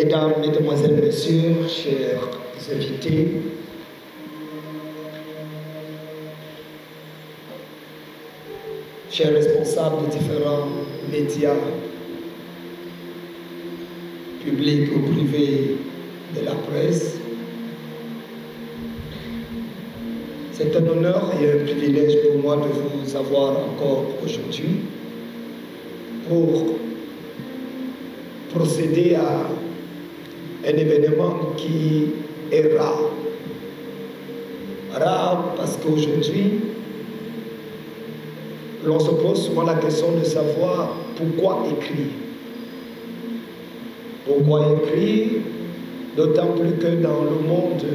Mesdames, Mesdemoiselles, Messieurs, chers invités, chers responsables de différents médias, publics ou privés de la presse, c'est un honneur et un privilège pour moi de vous avoir encore aujourd'hui pour procéder à un événement qui est rare. Rare parce qu'aujourd'hui, l'on se pose souvent la question de savoir pourquoi écrire. Pourquoi écrire, d'autant plus que dans le monde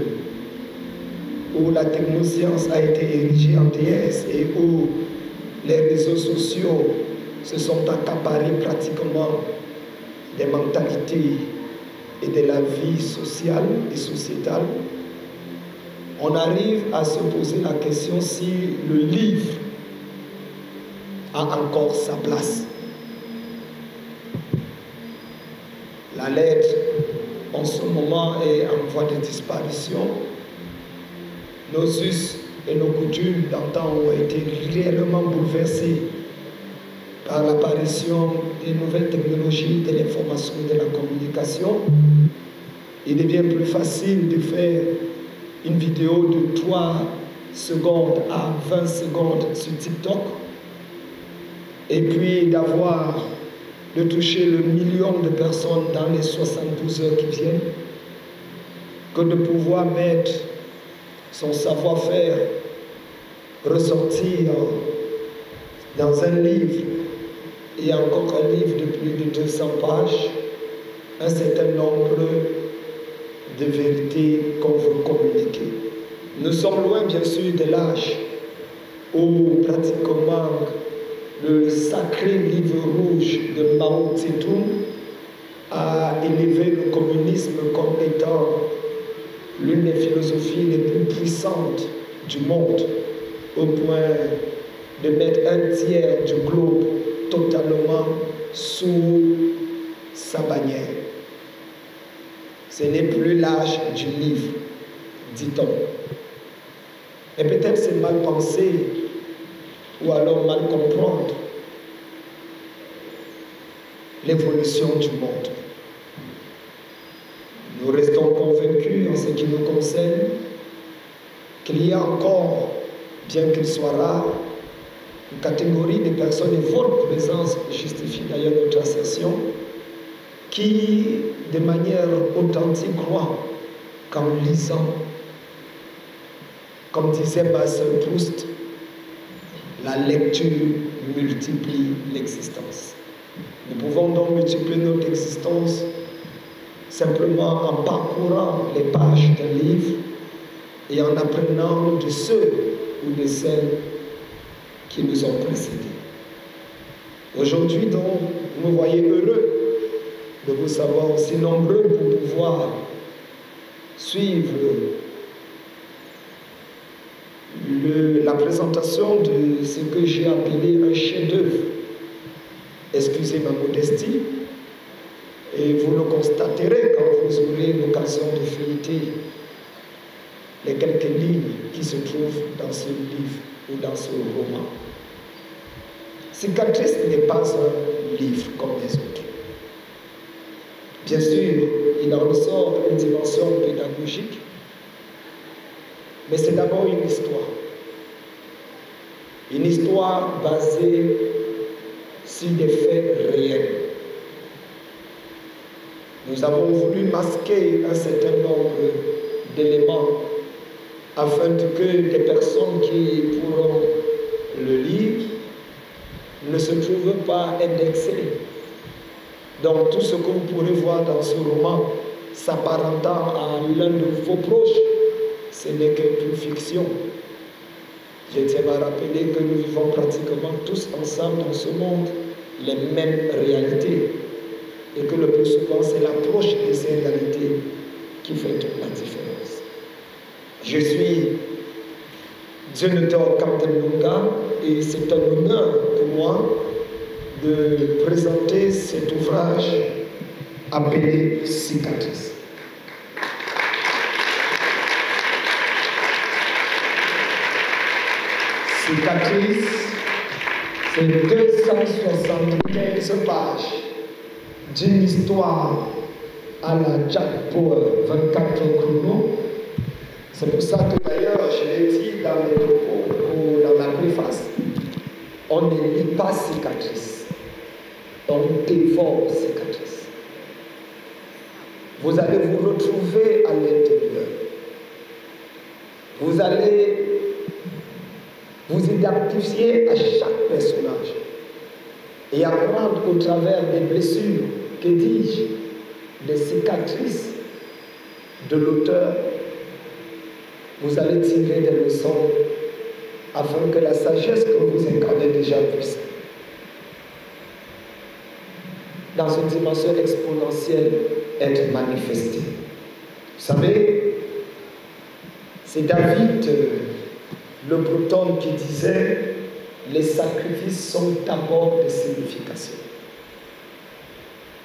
où la technoscience a été érigée en déesse et où les réseaux sociaux se sont accaparés pratiquement des mentalités et de la vie sociale et sociétale, on arrive à se poser la question si le livre a encore sa place. La lettre, en ce moment, est en voie de disparition. Nos us et nos coutumes d'antan ont été réellement bouleversés par l'apparition des nouvelles technologies de l'information et de la communication. Il devient plus facile de faire une vidéo de 3 secondes à 20 secondes sur TikTok et puis de toucher le million de personnes dans les 72 heures qui viennent, que de pouvoir mettre son savoir-faire ressortir dans un livre, et encore un livre de plus de 200 pages, un certain nombre de vérités qu'on veut communiquer. Nous sommes loin bien sûr de l'âge où pratiquement le sacré livre rouge de Mao Tse-tung a élevé le communisme comme étant l'une des philosophies les plus puissantes du monde, au point de mettre un tiers du globe totalement sous sa bannière. Ce n'est plus l'âge du livre, dit-on. Et peut-être c'est mal pensé ou alors mal comprendre l'évolution du monde. Nous restons convaincus en ce qui nous concerne qu'il y a encore, bien qu'il soit rare, une catégorie de personnes, et votre présence justifie d'ailleurs notre assertion, qui, de manière authentique, croient qu'en lisant, comme disait Marcel Proust, la lecture multiplie l'existence. Nous pouvons donc multiplier notre existence simplement en parcourant les pages d'un livre et en apprenant de ceux ou de celles qui nous ont précédés. Aujourd'hui, donc, vous me voyez heureux de vous savoir aussi nombreux pour pouvoir suivre la présentation de ce que j'ai appelé un chef-d'œuvre. Excusez ma modestie, et vous le constaterez quand vous aurez l'occasion de feuilleter les quelques lignes qui se trouvent dans ce livre ou dans ce roman. Cicatrice n'est pas un livre comme les autres. Bien sûr, il en ressort une dimension pédagogique, mais c'est d'abord une histoire. Une histoire basée sur des faits réels. Nous avons voulu masquer un certain nombre d'éléments afin que des personnes qui pourront le lire ne se trouvent pas indexées. Donc tout ce que vous pourrez voir dans ce roman s'apparentant à l'un de vos proches, ce n'est qu'une fiction. Je tiens à rappeler que nous vivons pratiquement tous ensemble dans ce monde les mêmes réalités et que le plus souvent c'est l'approche de ces réalités qui fait toute la différence. Je suis Jonathan Kamtenunga et c'est un honneur pour moi de présenter cet ouvrage appelée cicatrice. Cicatrice, c'est 275 pages d'une histoire à la Jack Power 24 chrono. C'est pour ça que d'ailleurs, je l'ai dit dans les propos ou dans la préface, on ne lit pas cicatrice, on dévore cicatrice. Vous allez vous retrouver à l'intérieur. Vous allez vous identifier à chaque personnage et apprendre au travers des blessures, que dis-je, des cicatrices de l'auteur. Vous allez tirer des leçons afin que la sagesse que vous incarnez déjà puisse, dans une dimension exponentielle, être manifestée. Vous savez, c'est David, le Breton, qui disait « Les sacrifices sont d'abord des significations ».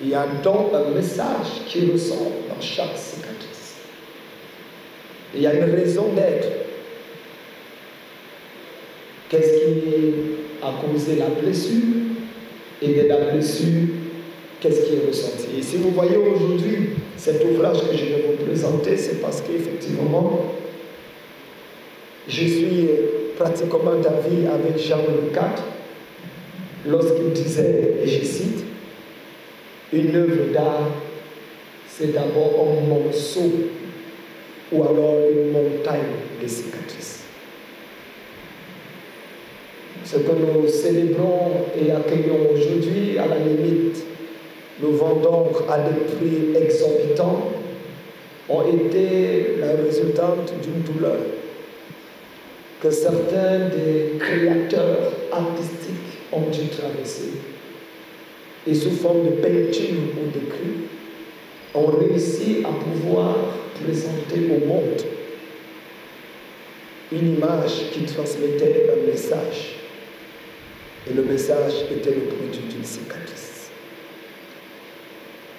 Il y a donc un message qui ressort dans chaque cicatrice. Il y a une raison d'être. Qu'est-ce qui a causé la blessure? Et de la blessure, qu'est-ce qui est ressenti? Et si vous voyez aujourd'hui cet ouvrage que je vais vous présenter, c'est parce qu'effectivement, je suis pratiquement d'avis avec Jean le IV lorsqu'il disait, et je cite, « Une œuvre d'art, c'est d'abord un monceau ou alors une montagne de cicatrices. » Ce que nous célébrons et accueillons aujourd'hui, à la limite, nous vendons à des prix exorbitants, ont été la résultante d'une douleur que certains des créateurs artistiques ont dû traverser. Et sous forme de peinture ou d'écrit, ont réussi à pouvoir présenter au monde une image qui transmettait un message. Et le message était le produit d'une cicatrice.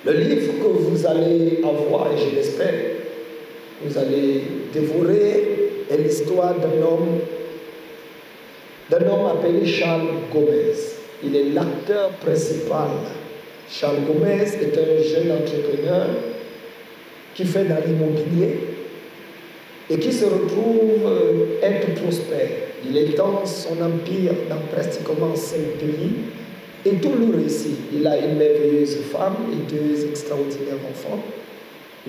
Le livre que vous allez avoir, et je l'espère, vous allez dévorer, est l'histoire d'un homme appelé Charles Gomez. Il est l'acteur principal. Charles Gomez est un jeune entrepreneur qui fait dans l'immobilier et qui se retrouve être prospère. Il étend son empire dans pratiquement 5 pays et tout le réussit. Il a une merveilleuse femme et 2 extraordinaires enfants,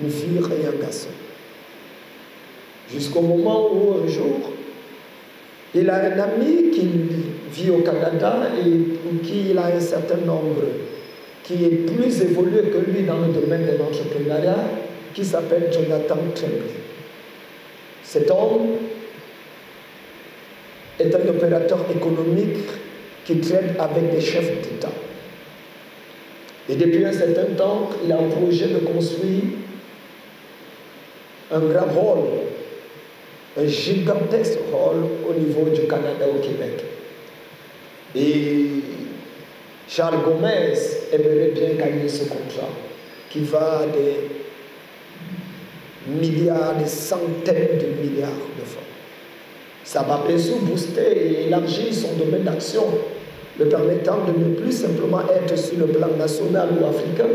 une fille et un garçon. Jusqu'au moment où un jour, il a un ami qui vit au Canada et pour qui il a un certain nombre, qui est plus évolué que lui dans le domaine de l'entrepreneuriat, qui s'appelle Jonathan Tremblay. Cet homme est un opérateur économique qui traite avec des chefs d'État. Et depuis un certain temps, il a un projet de construire un grand hall, un gigantesque hall au niveau du Canada au Québec. Et Charles Gomez aimerait bien gagner ce contrat qui va à des milliards, des centaines de milliards de francs. Ça va bien sûr booster et élargir son domaine d'action, le permettant de ne plus simplement être sur le plan national ou africain,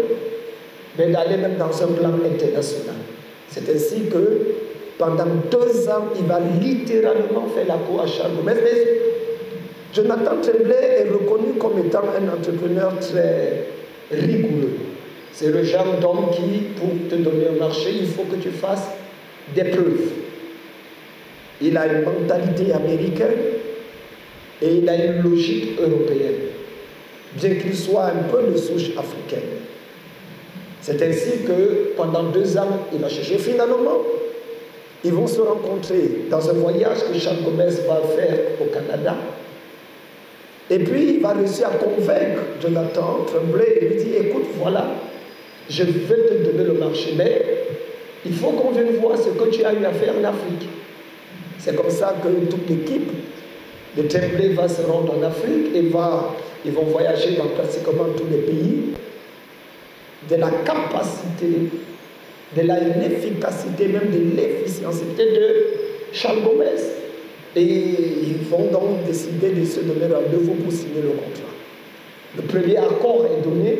mais d'aller même dans un plan international. C'est ainsi que pendant 2 ans, il va littéralement faire la cour à Charles Gomez. Mais Jonathan Tremblay est reconnu comme étant un entrepreneur très rigoureux. C'est le genre d'homme qui, pour te donner un marché, il faut que tu fasses des preuves. Il a une mentalité américaine et il a une logique européenne, bien qu'il soit un peu de souche africaine. C'est ainsi que pendant 2 ans, il va chercher. Finalement, ils vont se rencontrer dans un voyage que Charles Gomez va faire au Canada. Et puis, il va réussir à convaincre Jonathan Tremblay et lui dit, écoute, voilà, je vais te donner le marché, mais il faut qu'on vienne voir ce que tu as eu à faire en Afrique. C'est comme ça que toute l'équipe de Tremblay va se rendre en Afrique et ils vont voyager dans pratiquement tous les pays. de la capacité, de l'efficacité, même de l'efficientité de Charles Gomez. Et ils vont donc décider de se donner rendez-vous pour signer le contrat. Le premier accord est donné.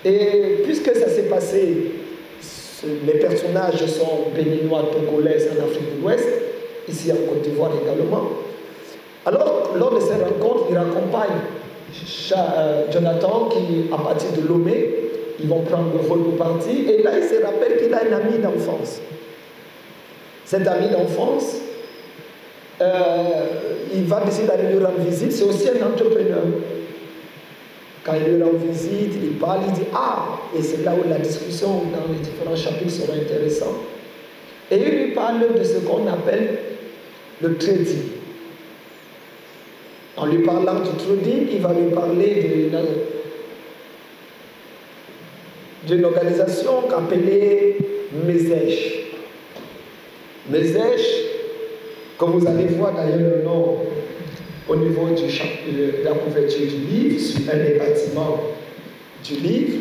Et puisque ça s'est passé, les personnages sont béninois, togolais en Afrique de l'Ouest, ici en Côte d'Ivoire également. Alors, lors de ces rencontres, il accompagne Jonathan qui, à partir de Lomé, ils vont prendre le vol pour partir. Et là, il se rappelle qu'il a un ami d'enfance. Cet ami d'enfance, il va décider d'aller lui rendre visite. C'est aussi un entrepreneur. Quand il lui rend visite, il parle, il dit « Ah !» Et c'est là où la discussion dans les différents chapitres sera intéressante. Et il lui parle de ce qu'on appelle le trading. En lui parlant du trading, il va lui parler d'une organisation appelée MESEJ. MESEJ, comme vous allez voir d'ailleurs le nom au niveau de la couverture du livre, sur un des bâtiments du livre,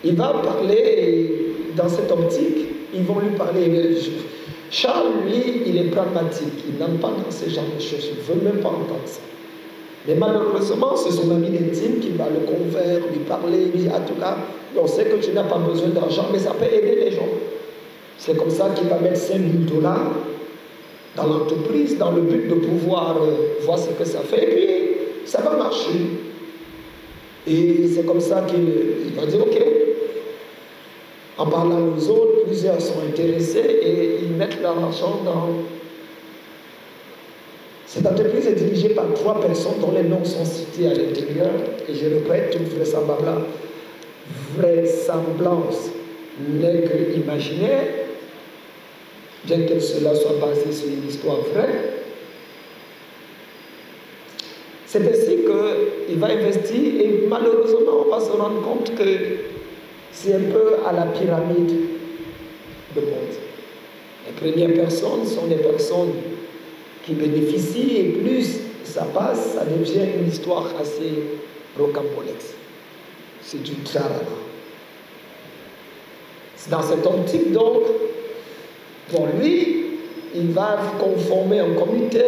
il va parler dans cette optique, ils vont lui parler. Charles, lui, il est pragmatique, il n'aime pas dans ce genre de choses, il ne veut même pas entendre ça. Mais malheureusement, c'est son ami intime qui va le convaincre, lui parler, lui dire, en tout cas, on sait que tu n'as pas besoin d'argent, mais ça peut aider les gens. C'est comme ça qu'il va mettre 5 000 $ dans l'entreprise, dans le but de pouvoir voir ce que ça fait, et puis ça va marcher. Et c'est comme ça qu'il va dire, ok. En parlant aux autres, plusieurs sont intéressés et ils mettent leur argent dans... Cette entreprise est dirigée par 3 personnes dont les noms sont cités à l'intérieur, et je répète, une vraisemblance n'est que imaginaire, bien que cela soit basé sur une histoire vraie. C'est ainsi qu'il va investir et malheureusement on va se rendre compte que c'est un peu à la pyramide de Ponzi. Les premières personnes sont des personnes qui bénéficient et plus ça passe, ça devient une histoire assez rocambolesque. C'est du tralala. C'est dans cette optique donc, pour lui, il va conformer un comité,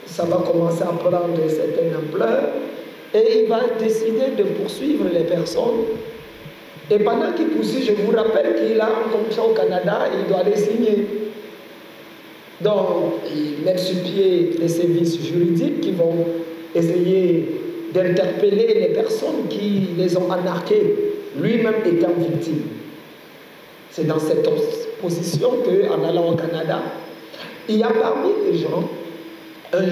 ça va commencer à prendre une certaine ampleur et il va décider de poursuivre les personnes. Et pendant qu'il poursuit, je vous rappelle qu'il a un contrat au Canada et il doit les signer. Donc, il met sur pied les services juridiques qui vont essayer d'interpeller les personnes qui les ont arnaqués, lui-même étant victime. C'est dans cette position qu'en allant au Canada, il y a parmi les gens un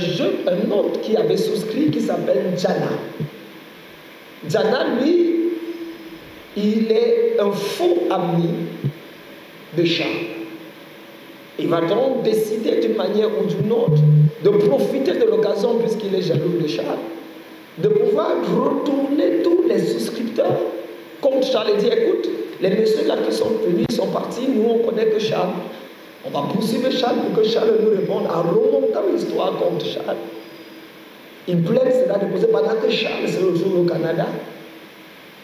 autre qui avait souscrit qui s'appelle Jana. Jana, lui, il est un faux ami de Charles. Il va donc décider d'une manière ou d'une autre de profiter de l'occasion, puisqu'il est jaloux de Charles, de pouvoir retourner tous les souscripteurs contre Charles et dire, écoute, les messieurs là qui sont venus, ils sont partis, nous on connaît que Charles. On va poursuivre Charles pour que Charles nous réponde en remontant l'histoire contre Charles. Il plaide cela de poser pendant que Charles se retrouve au Canada.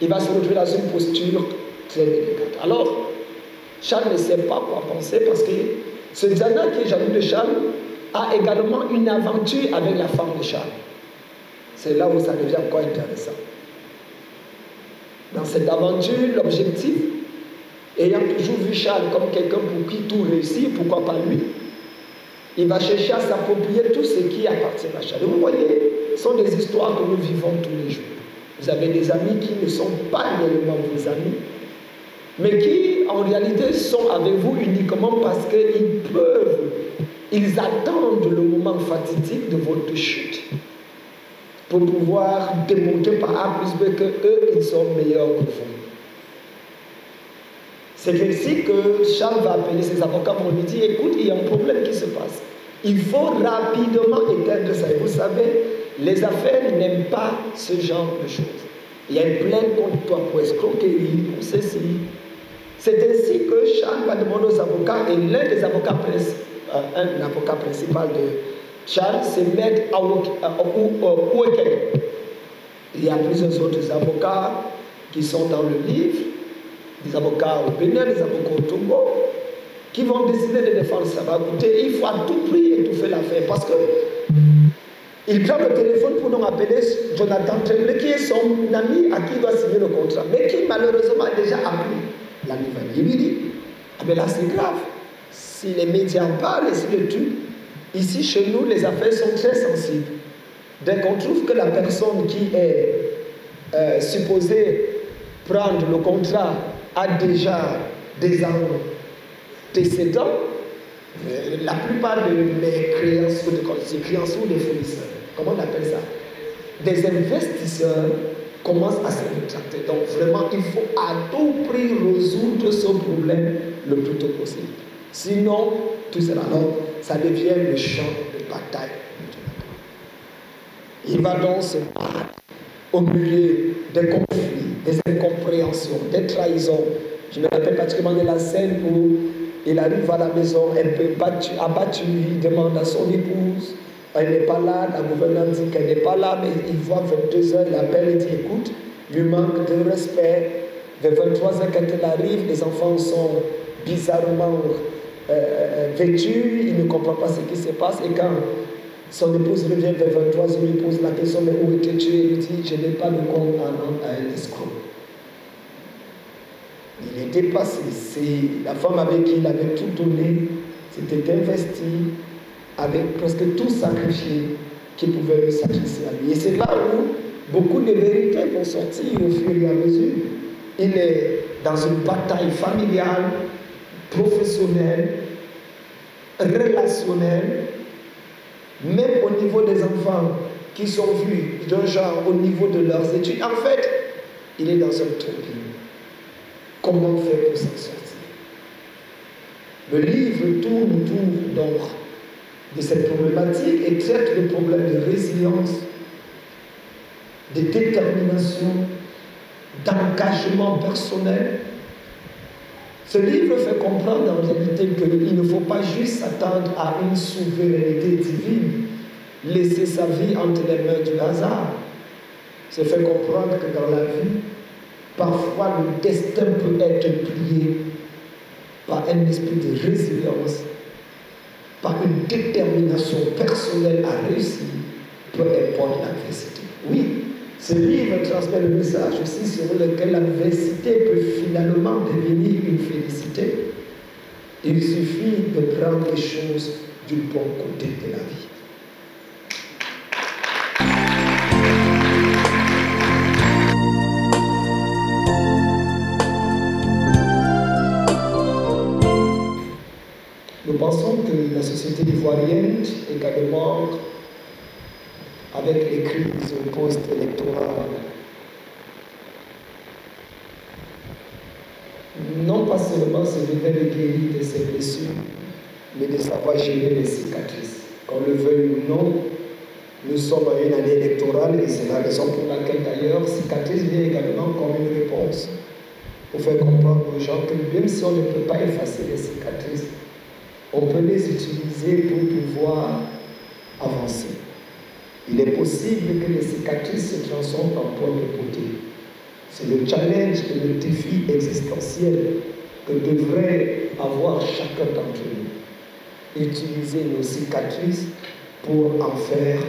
Il va se retrouver dans une posture très délicate. Alors, Charles ne sait pas quoi penser parce que ce Diana qui est jaloux de Charles a également une aventure avec la femme de Charles. C'est là où ça devient encore intéressant. Dans cette aventure, l'objectif, ayant toujours vu Charles comme quelqu'un pour qui tout réussit, pourquoi pas lui, il va chercher à s'approprier tout ce qui appartient à Charles. Et vous voyez, ce sont des histoires que nous vivons tous les jours. Vous avez des amis qui ne sont pas réellement vos amis, mais qui en réalité sont avec vous uniquement parce qu'ils attendent le moment fatidique de votre chute pour pouvoir démontrer par A plus B que eux, ils sont meilleurs que vous. C'est ainsi que Charles va appeler ses avocats pour lui dire, écoute, il y a un problème qui se passe. Il faut rapidement éteindre ça. Et vous savez, les affaires n'aiment pas ce genre de choses. Il y a une plainte contre toi pour escroquerie, pour ceci. C'est ainsi que Charles va demander aux avocats, et l'un des avocats, un avocat principal de Charles, c'est Maître Ouekele. Il y a plusieurs autres avocats, qui sont dans le livre, des avocats au Bénin, des avocats au Togo, qui vont décider de défendre ça. Va écouter, il faut à tout prix étouffer l'affaire parce que il prend le téléphone pour nous appeler Jonathan Tremblay, qui est son ami à qui il doit signer le contrat, mais qui malheureusement a déjà appris la nouvelle. Il lui dit, ah ben là c'est grave, si les médias en parlent et si le truc, ici chez nous les affaires sont très sensibles. Dès qu'on trouve que la personne qui est supposée prendre le contrat a déjà des antécédents, la plupart de mes créances ou des fournisseurs, comment on appelle ça, des investisseurs commencent à se rétracter. Donc vraiment, il faut à tout prix résoudre ce problème le plus tôt possible. Sinon, tout sera long. Ça devient le champ de bataille. Il va donc se battre au milieu des conflits, des incompréhensions, des trahisons. Je me rappelle particulièrement de la scène où il arrive à la maison, elle peut abattre, il demande à son épouse, elle n'est pas là, la gouvernante dit qu'elle n'est pas là, mais il voit 22 heures, il appelle et dit écoute, lui manque de respect. Vers 23 heures, quand elle arrive, les enfants sont bizarrement vêtus, il ne comprend pas ce qui se passe, et quand son épouse revient vers 23 heures, il lui pose la question mais où étais-tu? Il lui dit je n'ai pas le compte à rendre à un escroc. Il est dépassé. C'est la femme avec qui il avait tout donné, s'était investi, avec presque tout sacrifié qui pouvait lui sacrifier à lui. Et c'est là où beaucoup de vérités vont sortir au fur et à mesure. Il est dans une bataille familiale, professionnelle, relationnelle, même au niveau des enfants qui sont vus d'un genre au niveau de leurs études. En fait, il est dans un tourbillon. Comment faire pour s'en sortir? Le livre tourne autour donc de cette problématique et traite le problème de résilience, de détermination, d'engagement personnel. Ce livre fait comprendre en réalité qu'il ne faut pas juste s'attendre à une souveraineté divine, laisser sa vie entre les mains du hasard. Ça fait comprendre que dans la vie, parfois, le destin peut être plié par un esprit de résilience, par une détermination personnelle à réussir, peu importe l'adversité. Oui, ce livre transmet le message aussi sur lequel l'adversité peut finalement devenir une félicité. Il suffit de prendre les choses du bon côté de la vie. Nous pensons que la société ivoirienne, également avec les crises post-électorales, non pas seulement se révèle guérir de ses blessures, mais de savoir gérer les cicatrices. Qu'on le veuille ou non, nous sommes à une année électorale et c'est la raison pour laquelle d'ailleurs cicatrice vient également comme une réponse pour faire comprendre aux gens que même si on ne peut pas effacer les cicatrices, on peut les utiliser pour pouvoir avancer. Il est possible que les cicatrices se transforment en point de beauté. C'est le challenge et le défi existentiel que devrait avoir chacun d'entre nous. Utiliser nos cicatrices pour en faire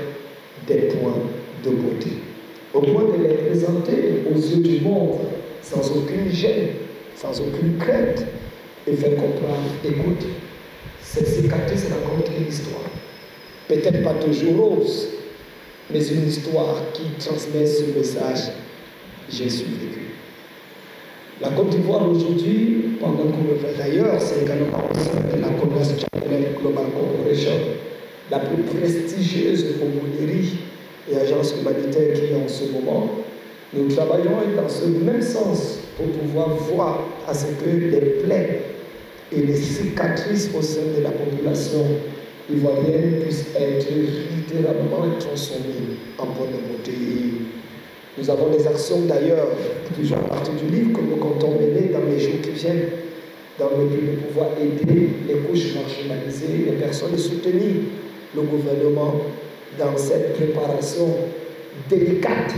des points de beauté. Au point de les présenter aux yeux du monde sans aucune gêne, sans aucune crainte, et faire comprendre, écoute, cette cicatrice raconte une histoire. Peut-être pas toujours rose, mais une histoire qui transmet ce message. J'ai survécu. La Côte d'Ivoire aujourd'hui, pendant qu'on le fait d'ailleurs, c'est également la Commerce Channel Global Corporation, la plus prestigieuse aumônerie et agence humanitaire qui est en ce moment. Nous travaillons dans ce même sens pour pouvoir voir à ce que les plaies et les cicatrices au sein de la population ivoirienne puissent être littéralement transformées en bonne beauté. Nous avons des actions d'ailleurs, plusieurs parties du livre, que nous comptons mener dans les jours qui viennent, dans le but de pouvoir aider les couches marginalisées, les personnes, soutenir le gouvernement dans cette préparation délicate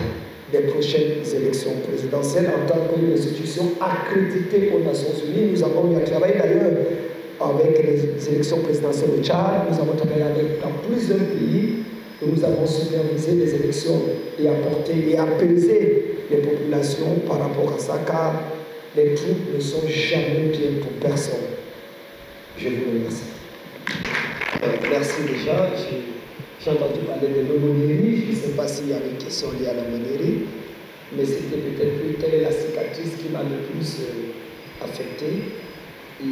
des prochaines élections présidentielles en tant qu'institution accréditée aux Nations Unies. Nous avons eu à travailler d'ailleurs avec les élections présidentielles au Tchad, nous avons travaillé dans plusieurs pays où nous avons supervisé les élections et apporté et apaisé les populations par rapport à ça, car les troupes ne sont jamais bien pour personne. Je vous remercie. Merci déjà. J'ai entendu parler de l'aumônerie. Je ne sais pas s'il y a une question liée à l'aumônerie, mais c'était peut-être plus quelle est la cicatrice qui m'a le plus affecté et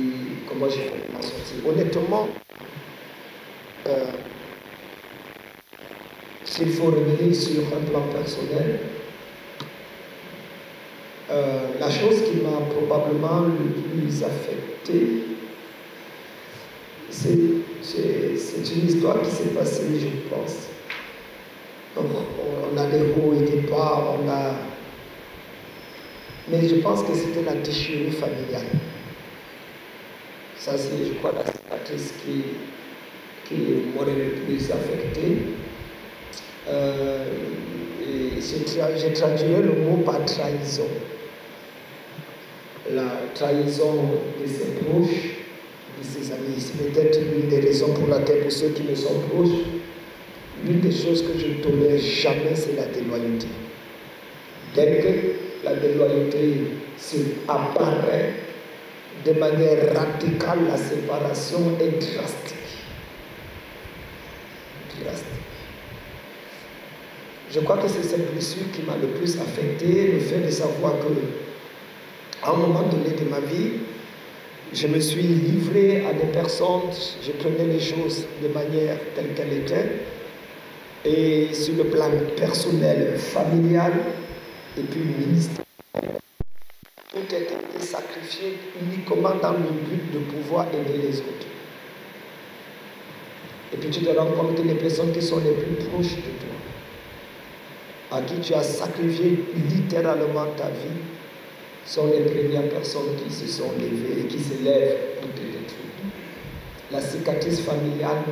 comment j'ai fait m'en sortir. Honnêtement, s'il faut revenir sur un plan personnel, la chose qui m'a probablement le plus affecté, c'est une histoire qui s'est passée, je pense. On a des hauts et des bas, mais je pense que c'était la déchirure familiale. Ça, c'est, je crois, la cicatrice qui m'aurait le plus affecté. Je traduirais le mot par trahison. La trahison de ses proches, de ses amis. C'est peut-être l'une des raisons pour laquelle, pour ceux qui me sont proches, l'une des choses que je ne tolère jamais, c'est la déloyauté. Dès que la déloyauté apparaît de manière radicale, la séparation est drastique. Drastique. Je crois que c'est cette blessure qui m'a le plus affecté, le fait de savoir que, à un moment donné de ma vie, je me suis livré à des personnes, je prenais les choses de manière telle qu'elle était, et sur le plan personnel, familial, et puis ministériel, tout a été sacrifié uniquement dans le but de pouvoir aider les autres. Et puis tu te rends compte que les personnes qui sont les plus proches de toi, à qui tu as sacrifié littéralement ta vie, sont les premières personnes qui se sont levées et qui se lèvent pour te détruire. La cicatrice familiale,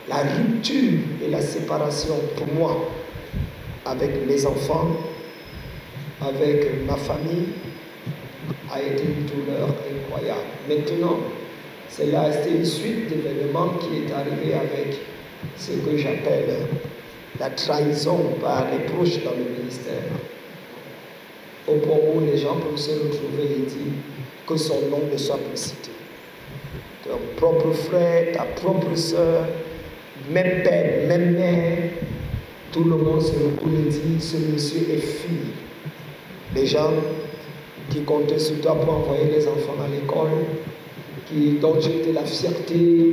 la rupture et la séparation pour moi, avec mes enfants, avec ma famille, a été une douleur incroyable. Maintenant, c'est une suite d'événements qui est arrivée avec ce que j'appelle la trahison par les proches dans le ministère. Au point où les gens peuvent se retrouver et dire que son nom ne soit plus cité. Ton propre frère, ta propre soeur, même père, même mère, tout le monde se retrouve et dit ce monsieur est fini. Les gens qui comptaient sur toi pour envoyer les enfants à l'école, dont tu étais la fierté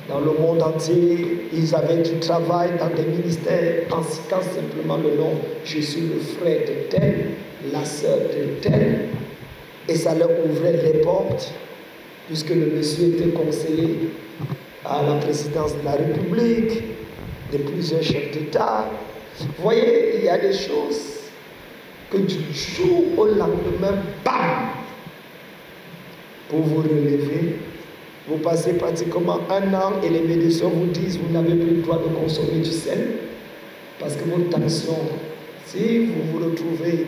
dans le monde entier, ils avaient du travail dans des ministères en citant simplement le nom. Je suis le frère de tel, la sœur de tel, et ça leur ouvrait les portes, puisque le monsieur était conseiller à la présidence de la République, de plusieurs chefs d'État. Vous voyez, il y a des choses que du jour au lendemain, bam, pour vous relever. Vous passez pratiquement un an et les médecins vous disent vous n'avez plus le droit de consommer du sel parce que votre tension, si vous vous retrouvez,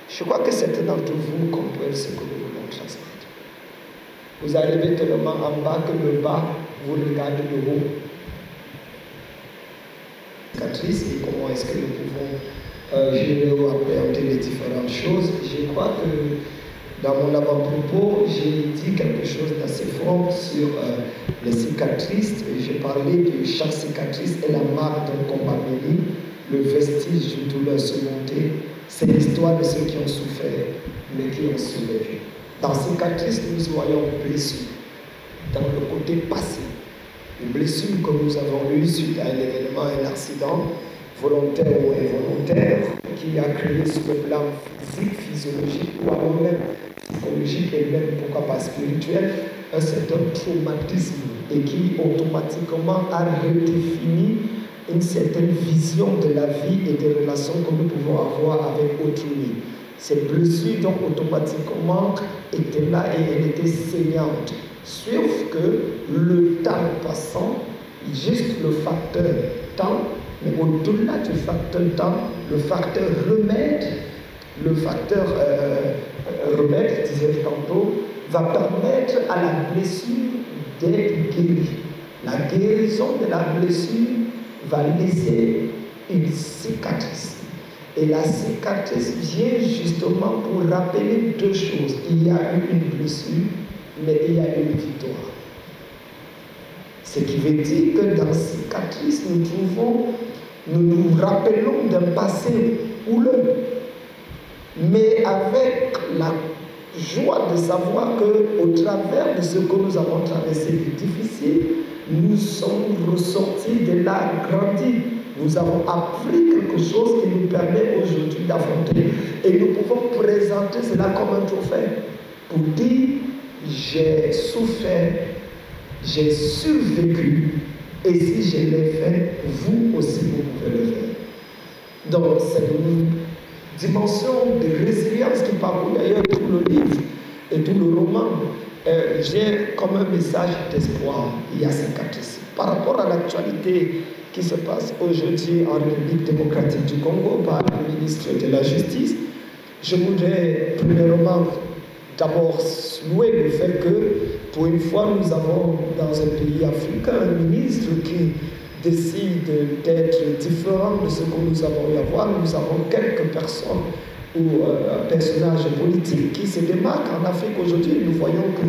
je crois que certains d'entre vous comprennent ce que nous voulons transmettre. Vous arrivez tellement en bas que le bas vous regarde de haut. Cicatrice, et comment est-ce que nous pouvons gérer ou appréhender les différentes choses. Je crois que dans mon avant-propos, j'ai dit quelque chose d'assez fort sur les cicatrices. J'ai parlé de chaque cicatrice et la marque d'un combat mené, le vestige d'une douleur surmontée. C'est l'histoire de ceux qui ont souffert, mais qui ont survécu. Dans cicatrices, nous voyons blessures. Dans le côté passé, une blessure que nous avons eue suite à un événement, un accident, volontaire ou involontaire, qui a créé sur le plan physique, physiologique ou alors même psychologique et même pourquoi pas spirituel, un certain traumatisme et qui automatiquement a redéfini une certaine vision de la vie et des relations que nous pouvons avoir avec autrui. Ces blessures donc automatiquement étaient là et elles étaient saignantes. Sauf que le temps passant, juste le facteur temps Mais au-delà du facteur temps, le facteur remède, disais-je tantôt, va permettre à la blessure d'être guérie. La guérison de la blessure va laisser une cicatrice. Et la cicatrice vient justement pour rappeler deux choses. Il y a eu une blessure, mais il y a eu une victoire. Ce qui veut dire que dans la cicatrice, nous nous rappelons d'un passé houleux, mais avec la joie de savoir qu'au travers de ce que nous avons traversé de difficile, nous sommes ressortis de là grandis. Nous avons appris quelque chose qui nous permet aujourd'hui d'affronter. Et nous pouvons présenter cela comme un trophée pour dire j'ai souffert, j'ai survécu, et si je l'ai fait, vous aussi vous pouvez le faire. Donc c'est une dimension de résilience qui parcourt d'ailleurs tout le livre et tout le roman. J'ai comme un message d'espoir. Il y a cicatrices. Par rapport à l'actualité qui se passe aujourd'hui en République démocratique du Congo par le ministre de la Justice, je voudrais premièrement d'abord louer le fait que pour une fois nous avons dans un pays africain un ministre qui décide d'être différent de ce que nous avons eu à voir. Nous avons quelques personnes ou personnages politiques qui se démarquent en Afrique aujourd'hui. Nous voyons que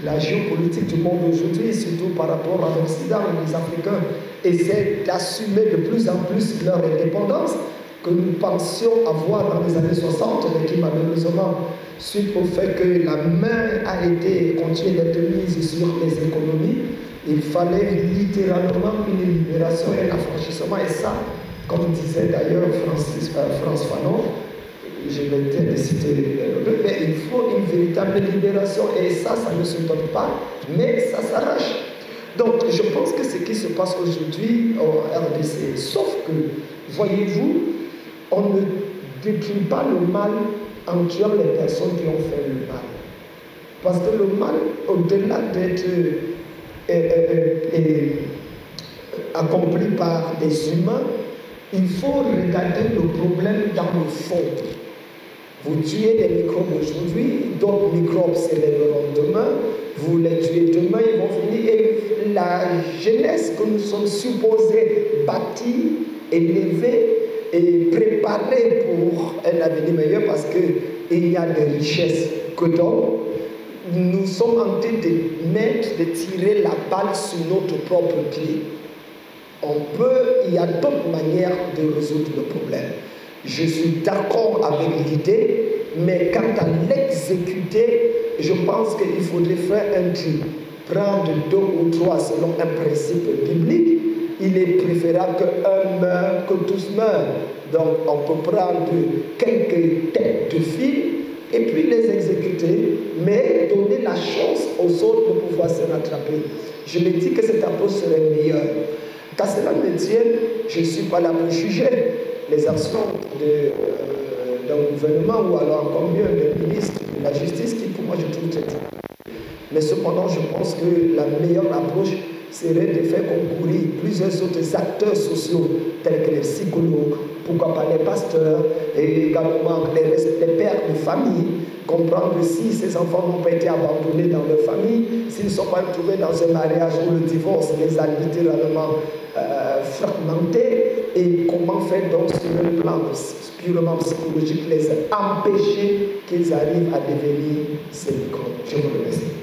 la géopolitique du monde aujourd'hui, surtout par rapport à l'Occident, les Africains essaient d'assumer de plus en plus leur indépendance que nous pensions avoir dans les années 60, mais qui malheureusement, suite au fait que la main a été continuée d'être mise sur les économies, il fallait littéralement une libération et un affranchissement. Et ça, comme disait d'ailleurs France Fanon, je vais citer, mais il faut une véritable libération. Et ça ne se donne pas, mais ça s'arrache. Donc, je pense que ce qui se passe aujourd'hui en RDC, sauf que, voyez-vous, on ne décrit pas le mal en tuant les personnes qui ont fait le mal. Parce que le mal, au-delà d'être accompli par des humains, il faut regarder le problème dans le fond. Vous tuez des microbes aujourd'hui, d'autres microbes s'élèveront demain, vous les tuez demain, ils vont finir. Et la jeunesse que nous sommes supposés bâtir, élever et préparer pour un avenir meilleur, parce qu'il y a des richesses que d'hommes, nous sommes en train de tirer la balle sur notre propre pied. Il y a d'autres manières de résoudre le problème. Je suis d'accord avec l'idée, mais quant à l'exécuter, je pense qu'il faudrait faire un tri. Prendre 2 ou 3 selon un principe biblique. Il est préférable qu'un meure, que tous meurent. Donc on peut prendre quelques têtes de fil et puis les exécuter, mais donner la chance aux autres de pouvoir se rattraper. Je me dis que cette approche serait meilleure. Qu'à cela me tienne, je ne suis pas là pour juger les actions d'un gouvernement ou alors encore mieux d'un ministre de la Justice qui pour moi je trouve très difficile. Mais cependant je pense que la meilleure approche serait de faire concourir plusieurs autres acteurs sociaux tels que les psychologues, pourquoi pas les pasteurs et également les pères de famille, comprendre que si ces enfants n'ont pas été abandonnés dans leur famille, s'ils ne sont pas retrouvés dans un mariage où le divorce les a littéralement fragmentés, et comment faire donc sur un plan purement psychologique les empêcher qu'ils arrivent à devenir ces microbes. Je vous remercie.